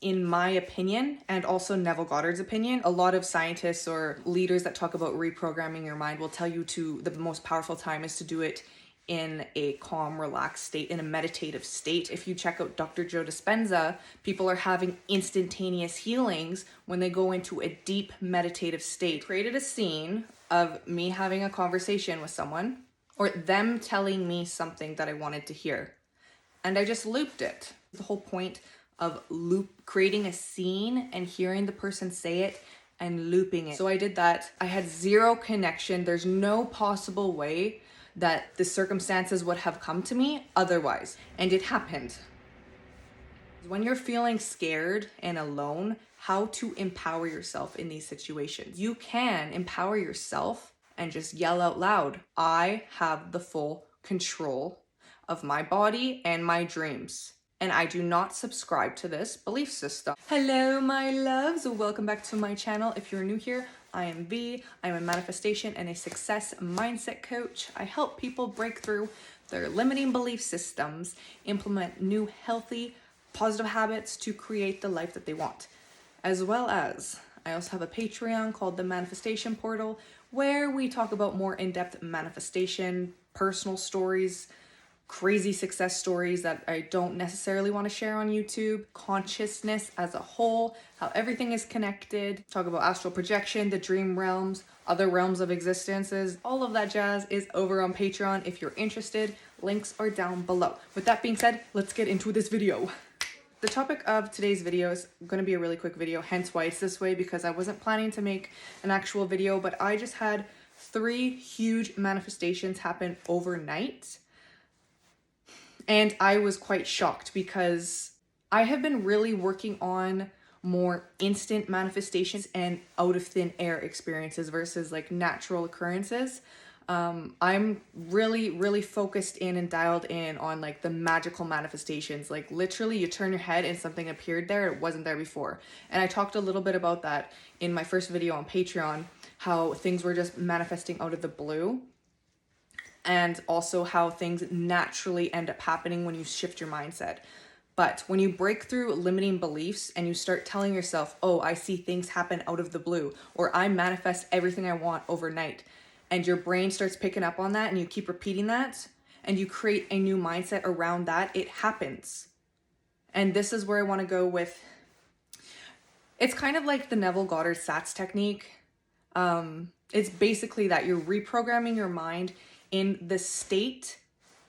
in my opinion, and also Neville Goddard's opinion. A lot of scientists or leaders that talk about reprogramming your mind will tell you the most powerful time is to do it in a calm, relaxed state, in a meditative state. If you check out Dr. Joe Dispenza, people are having instantaneous healings when they go into a deep meditative state. Created a scene of me having a conversation with someone, or them telling me something that I wanted to hear. And I just looped it. The whole point of creating a scene and hearing the person say it and looping it. So I did that. I had zero connection. There's no possible way that the circumstances would have come to me otherwise. And it happened. When you're feeling scared and alone, how to empower yourself in these situations. You can empower yourself and just yell out loud, I have the full control of my body and my dreams. And I do not subscribe to this belief system. Hello, my loves. Welcome back to my channel. If you're new here, I am V. I'm a manifestation and a success mindset coach. I help people break through their limiting belief systems, implement new, healthy, positive habits to create the life that they want. As well as, I also have a Patreon called the Manifestation Portal, where we talk about more in-depth manifestation, personal stories, crazy success stories that I don't necessarily want to share on YouTube, consciousness as a whole, how everything is connected, talk about astral projection, the dream realms, other realms of existences, all of that jazz is over on Patreon. If you're interested, links are down below. With that being said, let's get into this video. The topic of today's video is going to be a really quick video, hence why it's this way, because I wasn't planning to make an actual video, but I just had 3 huge manifestations happen overnight. And I was quite shocked because I have been really working on more instant manifestations and out of thin air experiences versus like natural occurrences. I'm really focused in and dialed in on like the magical manifestations. Like literally you turn your head and something appeared there. It wasn't there before. And I talked a little bit about that in my first video on Patreon, how things were just manifesting out of the blue. And also how things naturally end up happening when you shift your mindset. But when you break through limiting beliefs and you start telling yourself, oh, I see things happen out of the blue, or I manifest everything I want overnight, and your brain starts picking up on that and you keep repeating that, and you create a new mindset around that, it happens. And this is where I want to go with, it's kind of like the Neville Goddard SATS technique. It's basically that you're reprogramming your mind in the state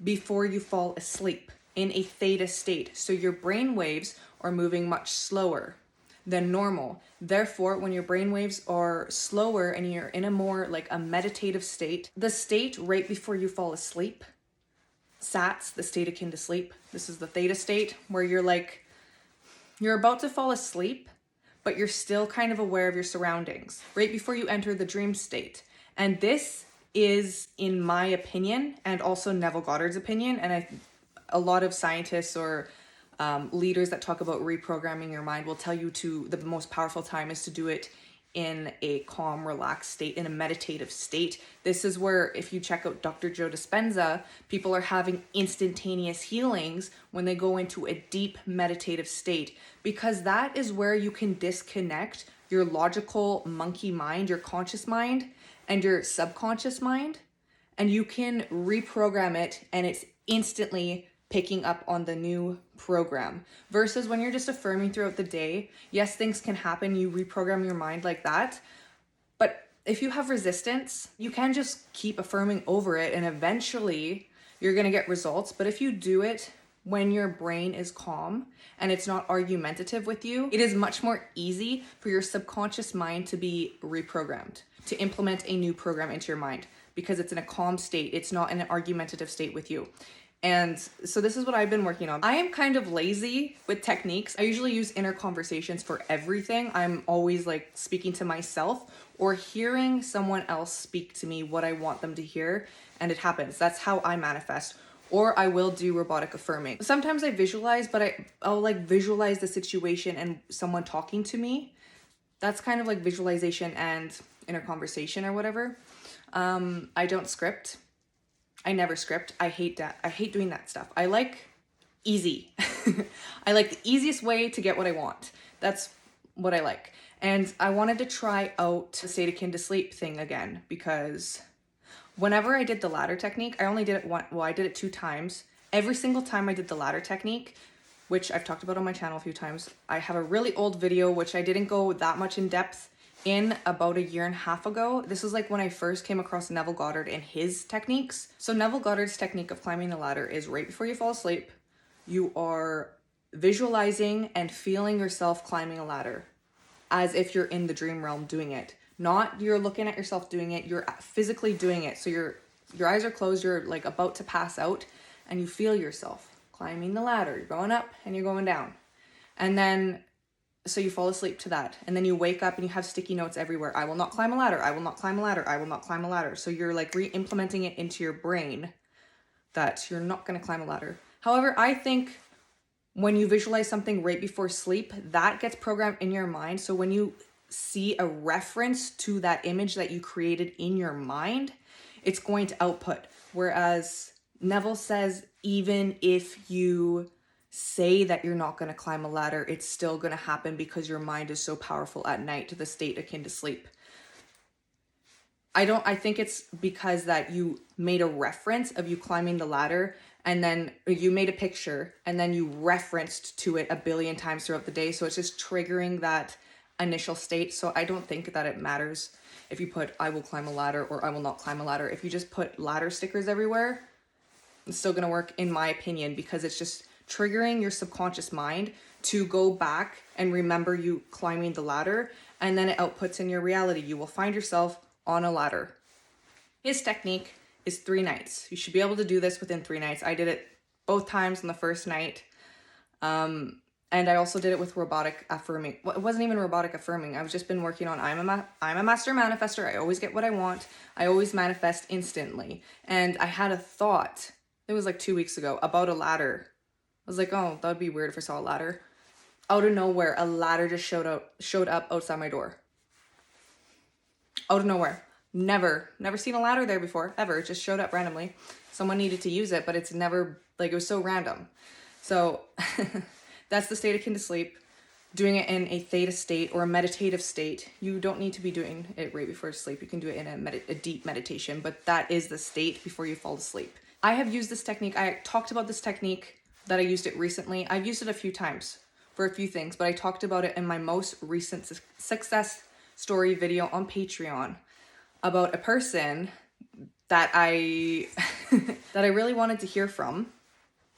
before you fall asleep, in a theta state. So your brain waves are moving much slower than normal. Therefore, when your brain waves are slower and you're in a more like a meditative state, the state right before you fall asleep, SATS, the state akin to sleep. This is the theta state where you're like, you're about to fall asleep, but you're still kind of aware of your surroundings right before you enter the dream state. And this is, in my opinion, and also Neville Goddard's opinion, and a lot of scientists or leaders that talk about reprogramming your mind will tell you the most powerful time is to do it in a calm, relaxed state, in a meditative state. This is where, if you check out Dr. Joe Dispenza, people are having instantaneous healings when they go into a deep meditative state, because that is where you can disconnect your logical monkey mind, your conscious mind, and your subconscious mind, and you can reprogram it and it's instantly picking up on the new program. Versus when you're just affirming throughout the day, yes, things can happen, you reprogram your mind like that, but if you have resistance, you can just keep affirming over it and eventually you're gonna get results. But if you do it when your brain is calm and it's not argumentative with you, it is much more easy for your subconscious mind to be reprogrammed, to implement a new program into your mind, because it's in a calm state. It's not in an argumentative state with you. And so this is what I've been working on. I am kind of lazy with techniques. I usually use inner conversations for everything. I'm always like speaking to myself or hearing someone else speak to me what I want them to hear, and it happens. That's how I manifest. Or I will do robotic affirming. Sometimes I visualize, but I'll like visualize the situation and someone talking to me. That's kind of like visualization and inner conversation or whatever. I don't script. I never script. I hate that. I hate doing that stuff. I like easy. I like the easiest way to get what I want. That's what I like. And I wanted to try out the state akin to sleep thing again, because whenever I did the ladder technique, I only did it I did it 2 times. Every single time I did the ladder technique, which I've talked about on my channel a few times, I have a really old video, which I didn't go that much in depth in, about 1.5 years ago. This is like when I first came across Neville Goddard and his techniques. So Neville Goddard's technique of climbing the ladder is right before you fall asleep, you are visualizing and feeling yourself climbing a ladder as if you're in the dream realm doing it. Not you're looking at yourself doing it, you're physically doing it. So your eyes are closed, you're like about to pass out, and you feel yourself climbing the ladder. You're going up and you're going down. And then, so you fall asleep to that. And then you wake up and you have sticky notes everywhere. I will not climb a ladder. I will not climb a ladder. I will not climb a ladder. So you're like re-implementing it into your brain that you're not going to climb a ladder. However, I think when you visualize something right before sleep, that gets programmed in your mind. So when you see a reference to that image that you created in your mind, it's going to output. Whereas Neville says, even if you say that you're not going to climb a ladder, it's still going to happen because your mind is so powerful at night, to the state akin to sleep. I think it's because that you made a reference of you climbing the ladder, and then you made a picture, and then you referenced to it 1 billion times throughout the day. So it's just triggering that initial state. So I don't think that it matters if you put, I will climb a ladder or I will not climb a ladder. If you just put ladder stickers everywhere, it's still going to work, in my opinion, because it's just triggering your subconscious mind to go back and remember you climbing the ladder, and then it outputs in your reality. You will find yourself on a ladder. His technique is 3 nights. You should be able to do this within 3 nights. I did it both times on the first night. And I also did it with robotic affirming. Well, it wasn't even robotic affirming. I've just been working on, I'm a master manifester. I always get what I want. I always manifest instantly. And I had a thought, it was like 2 weeks ago, about a ladder. I was like, oh, that would be weird if I saw a ladder. Out of nowhere, a ladder just showed up outside my door. Out of nowhere. Never seen a ladder there before, ever. It just showed up randomly. Someone needed to use it, but it's never, like, it was so random. So that's the state akin to sleep. Doing it in a theta state or a meditative state. You don't need to be doing it right before sleep. You can do it in a deep meditation, but that is the state before you fall asleep. I have used this technique. I talked about this technique that I used it recently. I've used it a few times for a few things, but I talked about it in my most recent success story video on Patreon about a person that I that I really wanted to hear from.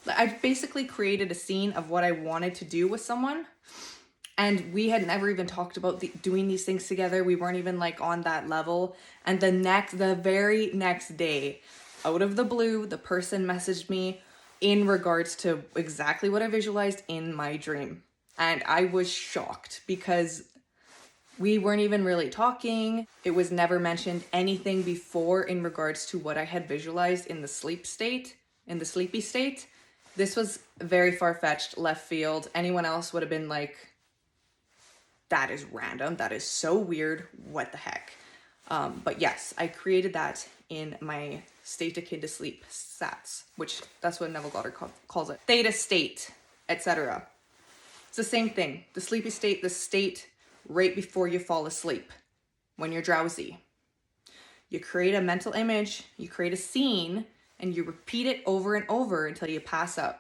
I basically created a scene of what I wanted to do with someone, and we had never even talked about doing these things together. We weren't even like on that level. And the very next day, out of the blue, the person messaged me in regards to exactly what I visualized in my dream. And I was shocked because we weren't even really talking. It was never mentioned anything before in regards to what I had visualized in the sleepy state. This was very far-fetched, left field. Anyone else would have been like, that is random. That is so weird. What the heck? But yes, I created that in my state akin to sleep, SATS, which that's what Neville Goddard calls it. Theta State, etc. It's the same thing. The sleepy state, the state right before you fall asleep, when you're drowsy. You create a mental image, you create a scene, and you repeat it over and over until you pass out.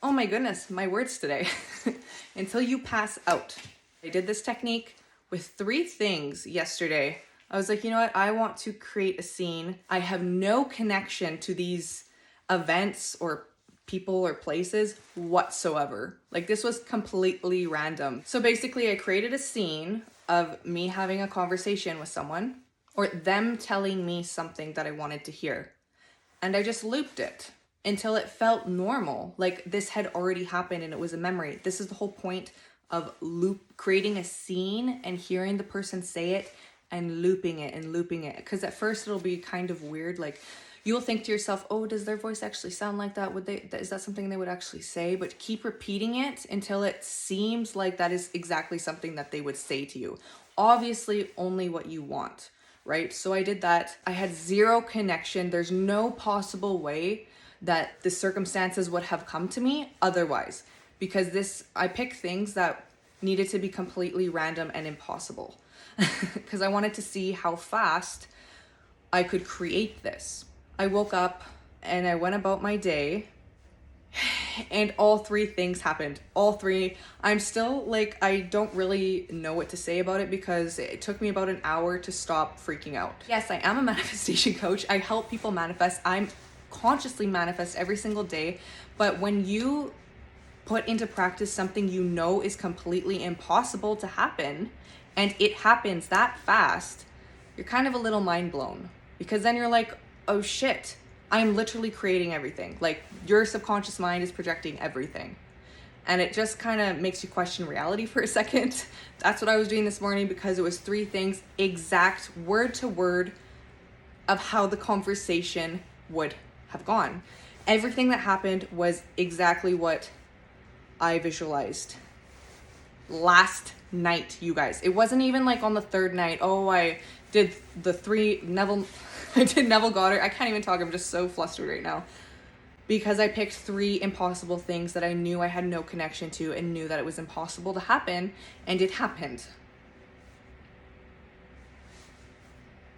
Oh my goodness, my words today. Until you pass out. I did this technique with 3 things yesterday. I was like, you know what? I want to create a scene. I have no connection to these events or people or places whatsoever. Like, this was completely random. So basically I created a scene of me having a conversation with someone, or them telling me something that I wanted to hear. And I just looped it until it felt normal. Like this had already happened and it was a memory. This is the whole point of creating a scene and hearing the person say it and looping it. Because at first it'll be kind of weird. Like, you'll think to yourself, oh, does their voice actually sound like that? Is that something they would actually say? But keep repeating it until it seems like that is exactly something that they would say to you. Obviously, only what you want, right? So I did that. I had zero connection. There's no possible way that the circumstances would have come to me otherwise, because I picked things that needed to be completely random and impossible because I wanted to see how fast I could create this. I woke up and I went about my day and all three things happened. All three. I'm still like, I don't really know what to say about it because it took me about an hour to stop freaking out. Yes, I am a manifestation coach. I help people manifest. I'm consciously manifest every single day. But when you put into practice something you know is completely impossible to happen, and it happens that fast, you're kind of a little mind blown, because then you're like, oh shit, I'm literally creating everything. Like, your subconscious mind is projecting everything. And it just kind of makes you question reality for a second. That's what I was doing this morning, because it was three things, exact word to word of how the conversation would have gone. Everything that happened was exactly what I visualized last night, you guys. It wasn't even like on the third night, oh, I did the three Neville, I did Neville Goddard. I can't even talk, I'm just so flustered right now. Because I picked three impossible things that I knew I had no connection to and knew that it was impossible to happen, and it happened.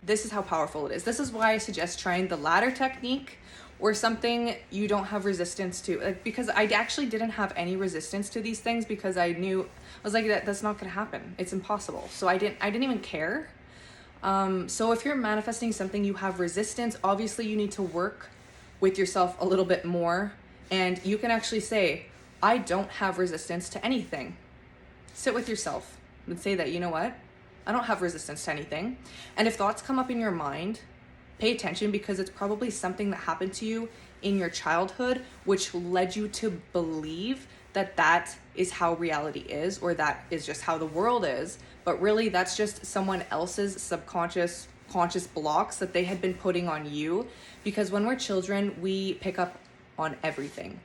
This is how powerful it is. This is why I suggest trying the ladder technique or something you don't have resistance to. Like, because I actually didn't have any resistance to these things, because I knew, I was like, that's not gonna happen. It's impossible. So I didn't even care. So if you're manifesting something you have resistance, obviously you need to work with yourself a little bit more, and you can actually say, I don't have resistance to anything. Sit with yourself and say that, you know what? I don't have resistance to anything. And if thoughts come up in your mind, pay attention, because it's probably something that happened to you in your childhood, which led you to believe that that is how reality is, or that is just how the world is. But really, that's just someone else's conscious blocks that they had been putting on you. Because when we're children, we pick up on everything.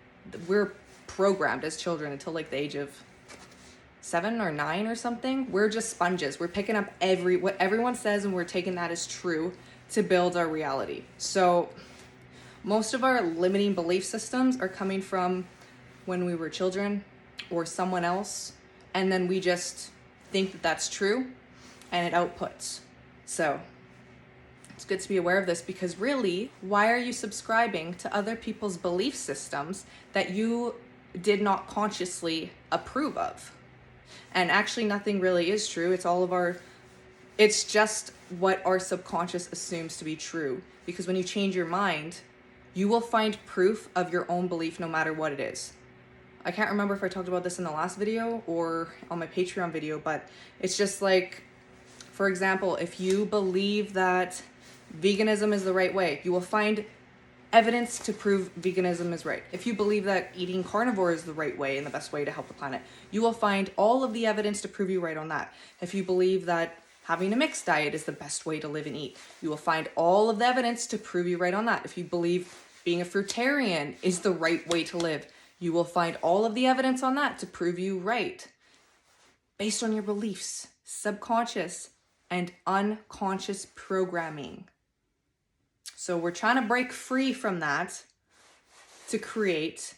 We're programmed as children until like the age of 7 or 9 or something. We're just sponges. We're picking up what everyone says, and we're taking that as true to build our reality. So most of our limiting belief systems are coming from when we were children or someone else, and then we just think that that's true, and it outputs. So it's good to be aware of this, because really, why are you subscribing to other people's belief systems that you did not consciously approve of? And actually, nothing really is true. It's just what our subconscious assumes to be true. Because when you change your mind, you will find proof of your own belief no matter what it is. I can't remember if I talked about this in the last video or on my Patreon video, but it's just like, for example, if you believe that veganism is the right way, you will find evidence to prove veganism is right. If you believe that eating carnivore is the right way and the best way to help the planet, you will find all of the evidence to prove you right on that. If you believe that having a mixed diet is the best way to live and eat, you will find all of the evidence to prove you right on that. If you believe being a fruitarian is the right way to live, you will find all of the evidence on that to prove you right. Based on your beliefs, subconscious and unconscious programming. So we're trying to break free from that to create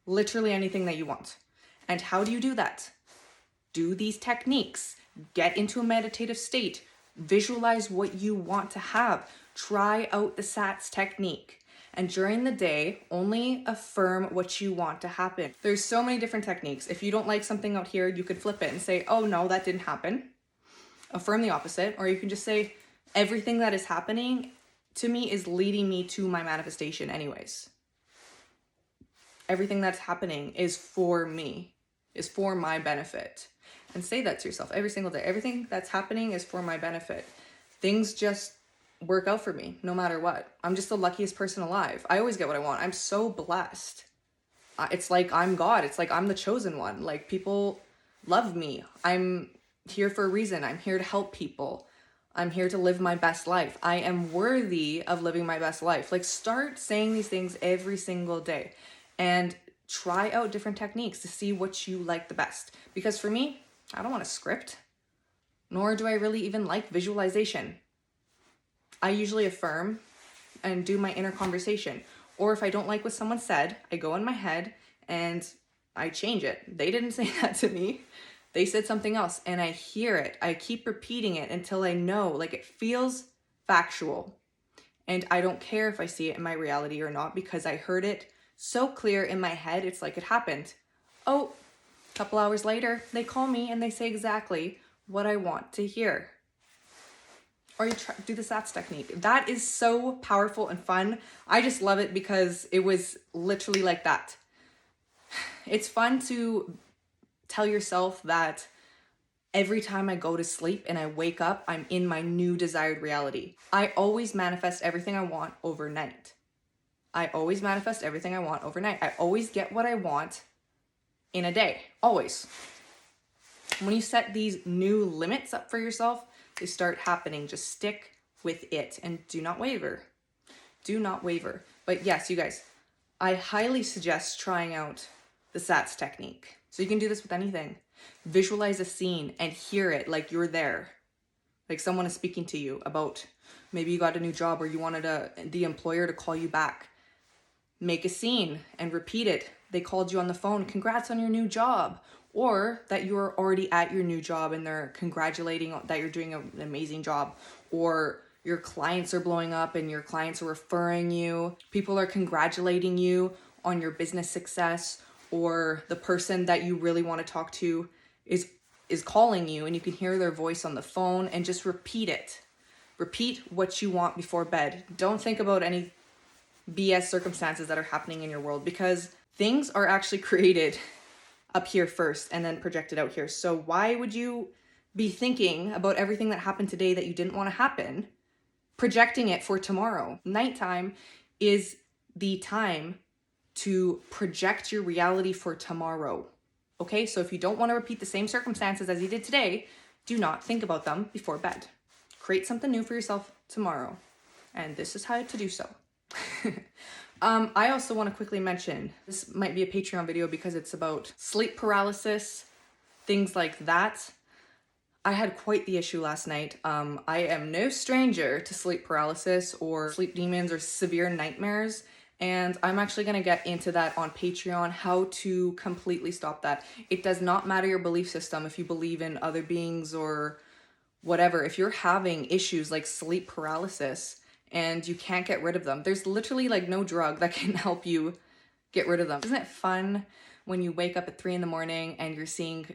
literally anything that you want. And how do you do that? Do these techniques. Get into a meditative state. Visualize what you want to have. Try out the SATS technique. And during the day, only affirm what you want to happen. There's so many different techniques. If you don't like something out here, you could flip it and say, oh no, that didn't happen. Affirm the opposite. Or you can just say, everything that is happening to me is leading me to my manifestation anyways. Everything that's happening is for me, is for my benefit. And say that to yourself every single day. Everything that's happening is for my benefit. Things just work out for me no matter what. I'm just the luckiest person alive. I always get what I want. I'm so blessed. It's like I'm God. It's like I'm the chosen one. Like, people love me. I'm here for a reason. I'm here to help people. I'm here to live my best life. I am worthy of living my best life. Like, start saying these things every single day and try out different techniques to see what you like the best. Because for me, I don't want a script, nor do I really even like visualization. I usually affirm and do my inner conversation. Or if I don't like what someone said, I go in my head and I change it. They didn't say that to me. They said something else, and I hear it. I keep repeating it until I know, like, it feels factual. And I don't care if I see it in my reality or not, because I heard it so clear in my head. It's like it happened. Oh, a couple hours later, they call me and they say exactly what I want to hear. Or you do the SATS technique. That is so powerful and fun. I just love it because it was literally like that. It's fun to tell yourself that every time I go to sleep and I wake up, I'm in my new desired reality. I always manifest everything I want overnight. I always manifest everything I want overnight. I always get what I want in a day. Always. When you set these new limits up for yourself, they start happening. Just stick with it and do not waver. Do not waver. But yes, you guys, I highly suggest trying out the SATS technique. So you can do this with anything. Visualize a scene and hear it like you're there. Like someone is speaking to you about, maybe you got a new job or you wanted the employer to call you back. Make a scene and repeat it. They called you on the phone, congrats on your new job. Or that you're already at your new job and they're congratulating that you're doing an amazing job. Or your clients are blowing up and your clients are referring you. People are congratulating you on your business success. Or the person that you really want to talk to is calling you and you can hear their voice on the phone, and just repeat it. Repeat what you want before bed. Don't think about any BS circumstances that are happening in your world, because things are actually created up here first and then projected out here. So why would you be thinking about everything that happened today that you didn't want to happen, projecting it for tomorrow? Nighttime is the time to project your reality for tomorrow. Okay, so if you don't want to repeat the same circumstances as you did today, do not think about them before bed. Create something new for yourself tomorrow. And this is how to do so. I also want to quickly mention, this might be a Patreon video because it's about sleep paralysis, things like that. I had quite the issue last night. I am no stranger to sleep paralysis or sleep demons or severe nightmares. And I'm actually going to get into that on Patreon, how to completely stop that. It does not matter your belief system, if you believe in other beings or whatever. If you're having issues like sleep paralysis and you can't get rid of them, there's literally like no drug that can help you get rid of them. Isn't it fun when you wake up at 3 a.m. and you're seeing,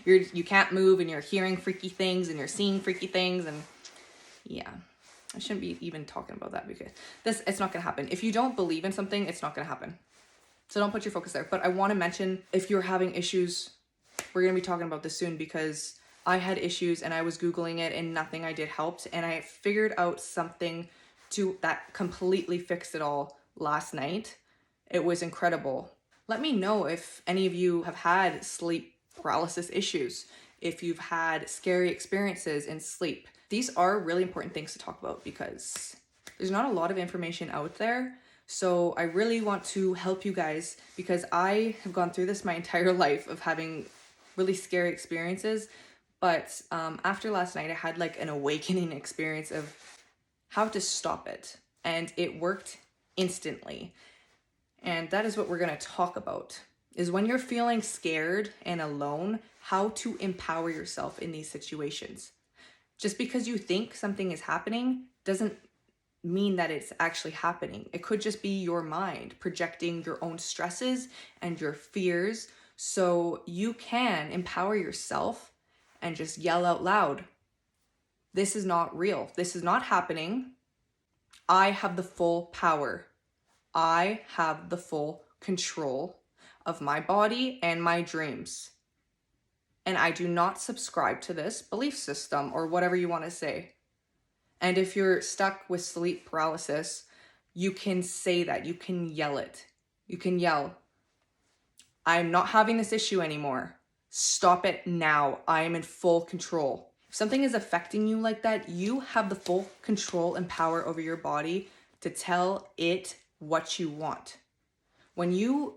you can't move and you're hearing freaky things and you're seeing freaky things? And yeah. I shouldn't be even talking about that because it's not going to happen. If you don't believe in something, it's not going to happen. So don't put your focus there. But I want to mention, if you're having issues, we're going to be talking about this soon, because I had issues and I was Googling it and nothing I did helped. And I figured out something that completely fixed it all last night. It was incredible. Let me know if any of you have had sleep paralysis issues, if you've had scary experiences in sleep. These are really important things to talk about because there's not a lot of information out there. So I really want to help you guys, because I have gone through this my entire life of having really scary experiences. But after last night, I had like an awakening experience of how to stop it. And it worked instantly. And that is what we're going to talk about, is when you're feeling scared and alone, how to empower yourself in these situations. Just because you think something is happening doesn't mean that it's actually happening. It could just be your mind projecting your own stresses and your fears. So you can empower yourself and just yell out loud, this is not real. This is not happening. I have the full power. I have the full control of my body and my dreams. And I do not subscribe to this belief system or whatever you want to say. And if you're stuck with sleep paralysis, you can say that. You can yell it. You can yell, I'm not having this issue anymore. Stop it now. I am in full control. If something is affecting you like that, you have the full control and power over your body to tell it what you want. When you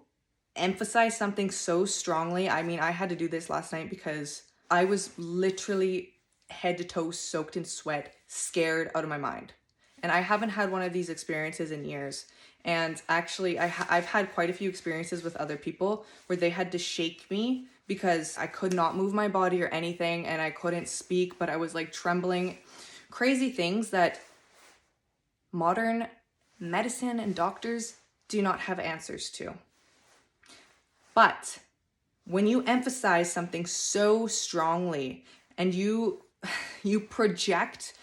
emphasize something so strongly, I mean, I had to do this last night because I was literally head to toe soaked in sweat, scared out of my mind. And I haven't had one of these experiences in years. And actually, I've had quite a few experiences with other people where they had to shake me because I could not move my body or anything, and I couldn't speak, but I was like trembling. Crazy things that modern medicine and doctors do not have answers to. But when you emphasize something so strongly and you project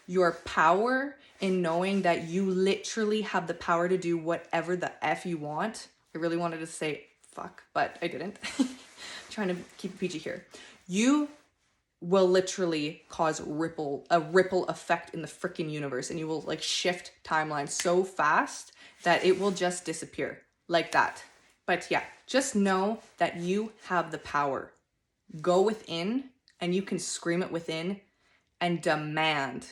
your power in knowing that you literally have the power to do whatever the F you want. I really wanted to say fuck, but I didn't. I'm trying to keep it PG here. You will literally cause a ripple effect in the freaking universe, and you will like shift timelines so fast that it will just disappear like that. But yeah, just know that you have the power. Go within, and you can scream it within and demand,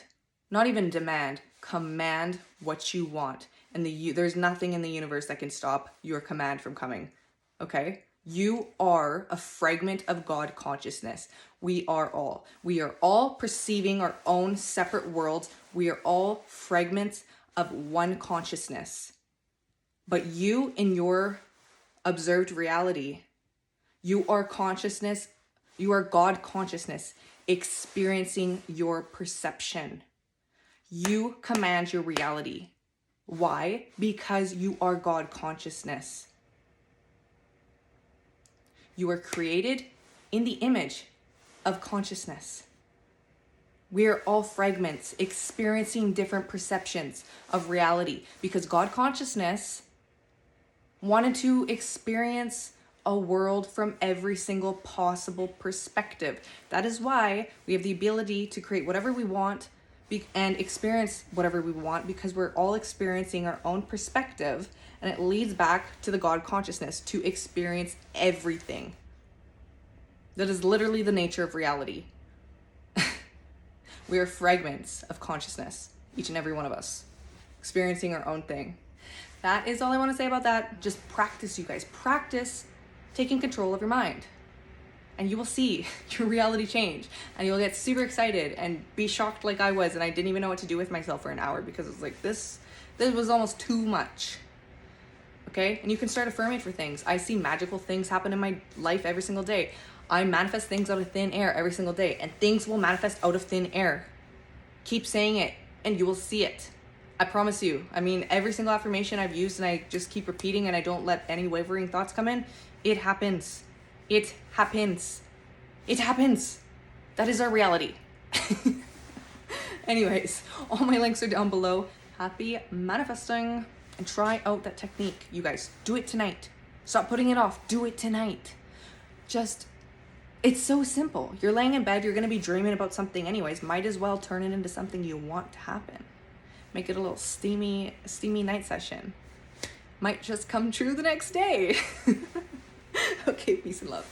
not even demand, command what you want. And there's nothing in the universe that can stop your command from coming. Okay? You are a fragment of God consciousness. We are all. We are all perceiving our own separate worlds. We are all fragments of one consciousness. But you, in your observed reality, you are consciousness. You are God consciousness experiencing your perception. You command your reality. Why? Because you are God consciousness. You are created in the image of consciousness. We are all fragments experiencing different perceptions of reality because God consciousness wanted to experience a world from every single possible perspective. That is why we have the ability to create whatever we want and experience whatever we want, because we're all experiencing our own perspective, and it leads back to the God consciousness to experience everything. That is literally the nature of reality. We are fragments of consciousness, each and every one of us, experiencing our own thing. That is all I want to say about that. Just practice, you guys. Practice taking control of your mind. And you will see your reality change. And you'll get super excited and be shocked like I was. And I didn't even know what to do with myself for an hour because it was like, this was almost too much. Okay? And you can start affirming for things. I see magical things happen in my life every single day. I manifest things out of thin air every single day. And things will manifest out of thin air. Keep saying it and you will see it. I promise you. I mean, every single affirmation I've used and I just keep repeating and I don't let any wavering thoughts come in, it happens. It happens. It happens. That is our reality. Anyways, all my links are down below. Happy manifesting, and try out that technique. You guys, do it tonight. Stop putting it off. Do it tonight. It's so simple. You're laying in bed, you're going to be dreaming about something anyways. Might as well turn it into something you want to happen. Make it a little steamy night session. Might just come true the next day. Okay, peace and love.